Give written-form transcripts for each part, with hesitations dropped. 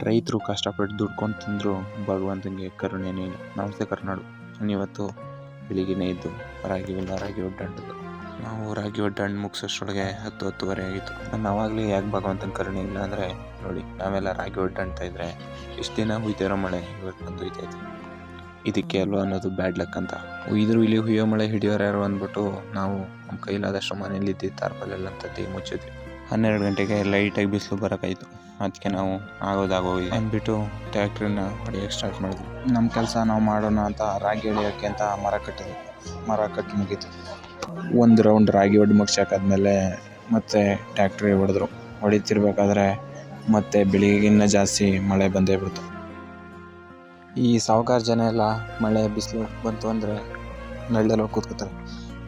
ರೈತರು ಕಷ್ಟಪಟ್ಟು ದುಡ್ಕೊಂಡು ತಿಂದರೂ ಭಗವಂತನಿಗೆ ಕರುಣೆನೇ ಇಲ್ಲ. ನಮಸ್ತೆ ಕರ್ನಾಡು. ಇವತ್ತು ಬೆಳಿಗ್ಗೆನೇ ಇದ್ದು ರಾಗಿ ಒಡ್ಡಾಡಿದ್ದು. ನಾವು ರಾಗಿ ಒಡ್ಡಾಡಿ ಮುಗಿಸೋಷ್ಟೊಳಗೆ 10-10:30 ಆಗಿತ್ತು. ನಾನು ಆವಾಗಲೇ ಯಾಕೆ ಭಗವಂತನ ಕರುಣೆ ಇಲ್ಲ ಅಂದರೆ ನೋಡಿ, ನಾವೆಲ್ಲ ರಾಗಿ ಒಡ್ಡಾಡ್ತಾ ಇದ್ರೆ ಇಷ್ಟು ದಿನ ಹುಯ್ತಿರೋ ಮಳೆ ಇವತ್ತು ಬಂದು ಹುಯ್ತೈತೆ. ಇದಕ್ಕೆ ಅಲ್ವಾ ಅನ್ನೋದು ಬ್ಯಾಡ್ ಲಕ್ ಅಂತ. ಇಲ್ಲಿ ಹುಯ್ಯೋ ಮಳೆ ಹಿಡಿಯೋರು ಯಾರು ಅಂದ್ಬಿಟ್ಟು ನಾವು ನಮ್ಮ ಕೈಲಾದಷ್ಟು ಮನೇಲಿ ಇದ್ದಿದ್ದು ತಾರ್ಪಲೆಲ್ಲ ತತ್ತಿ ಮುಚ್ಚಿದ್ವಿ. 12 ಗಂಟೆಗೆ ಲೈಟಾಗಿ ಬಿಸಿಲು ಬರೋಕ್ಕಾಯಿತು. ಅದಕ್ಕೆ ನಾವು ಆಗೋದಾಗೋಗಿ ಅಂದ್ಬಿಟ್ಟು ಟ್ಯಾಕ್ಟ್ರಿನ ಹೊಡೆಯೋಕ್ಕೆ ಸ್ಟಾರ್ಟ್ ಮಾಡಿದ್ವಿ. ನಮ್ಮ ಕೆಲಸ ನಾವು ಮಾಡೋಣ ಅಂತ ರಾಗಿ ಹೊಡೆಯೋಕ್ಕೆ ಅಂತ ಮರ ಕಟ್ಟಿ ಮುಗೀತು. ಒಂದು ರೌಂಡ್ ರಾಗಿ ಹೊಡೆದು ಮುಗಿಸಾಕಾದ್ಮೇಲೆ ಮತ್ತೆ ಟ್ಯಾಕ್ಟ್ರಿ ಹೊಡಿತಿರ್ಬೇಕಾದ್ರೆ ಮತ್ತೆ ಬೆಳಿಗ್ಗಿನ್ನ ಜಾಸ್ತಿ ಮಳೆ ಬಂದೇ ಬಿಡ್ತು. ಈ ಸಾಹುಕಾರ ಜನ ಎಲ್ಲ ಮಳೆ ಬಿಸಿಲು ಬಂತು ಅಂದರೆ ನೆರಳಲ್ಲಿ ಕೂತ್ಕೋತಾರೆ.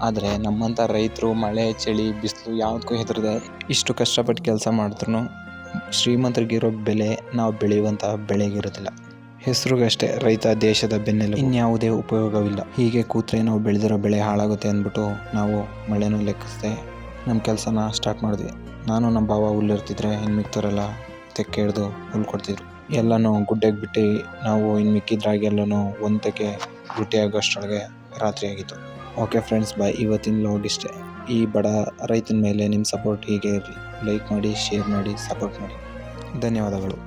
ಆದರೆ ನಮ್ಮಂಥ ರೈತರು ಮಳೆ ಚಳಿ ಬಿಸಿಲು ಯಾವುದಕ್ಕೂ ಹೆದರದೆ ಇಷ್ಟು ಕಷ್ಟಪಟ್ಟು ಕೆಲಸ ಮಾಡಿದ್ರು ಶ್ರೀಮಂತರಿಗಿರೋ ಬೆಲೆ ನಾವು ಬೆಳೆಯುವಂಥ ಬೆಳೆಗಿರೋದಿಲ್ಲ. ಹೆಸರಿಗಷ್ಟೇ ರೈತ ದೇಶದ ಬೆನ್ನೆಲುಬು, ಇನ್ಯಾವುದೇ ಉಪಯೋಗವಿಲ್ಲ. ಹೀಗೆ ಕೂತ್ರೆ ನಾವು ಬೆಳೆದಿರೋ ಬೆಳೆ ಹಾಳಾಗುತ್ತೆ ಅಂದ್ಬಿಟ್ಟು ನಾವು ಮಳೆನೂ ಲೆಕ್ಕಿಸದೆ ನಮ್ಮ ಕೆಲಸನ ಸ್ಟಾರ್ಟ್ ಮಾಡಿದ್ವಿ. ನಾನು ನಮ್ಮ ಭಾವ ಹುಲ್ಲಿರ್ತಿದ್ರೆ ಇನ್ನು ಮಿಕ್ತವರೆಲ್ಲ ತೆಕ್ಕೆ ಹಿಡ್ದು ಹುಲ್ಲು ಕೊಡ್ತಿದ್ರು. ಎಲ್ಲನೂ ಗುಡ್ಡೆಗೆ ಬಿಟ್ಟು ನಾವು ಇನ್ನು ಮಿಕ್ಕಿದ್ರಾಗಿ ಎಲ್ಲನೂ ಒಂದಕ್ಕೆ ಗುಡ್ಡೆ ಆಗೋಷ್ಟರೊಳಗೆ ರಾತ್ರಿ ಆಗಿತ್ತು. ಓಕೆ ಫ್ರೆಂಡ್ಸ್, ಬಾಯ್. ಇವತ್ತಿನ ಲಾಗ್ ಇಷ್ಟೇ. ಈ ಬಡ ರೈತನ ಮೇಲೆ ನಿಮ್ಮ ಸಪೋರ್ಟ್ ಹೀಗೆ ಇರಲಿ. ಲೈಕ್ ಮಾಡಿ, ಶೇರ್ ಮಾಡಿ, ಸಪೋರ್ಟ್ ಮಾಡಿ. ಧನ್ಯವಾದಗಳು.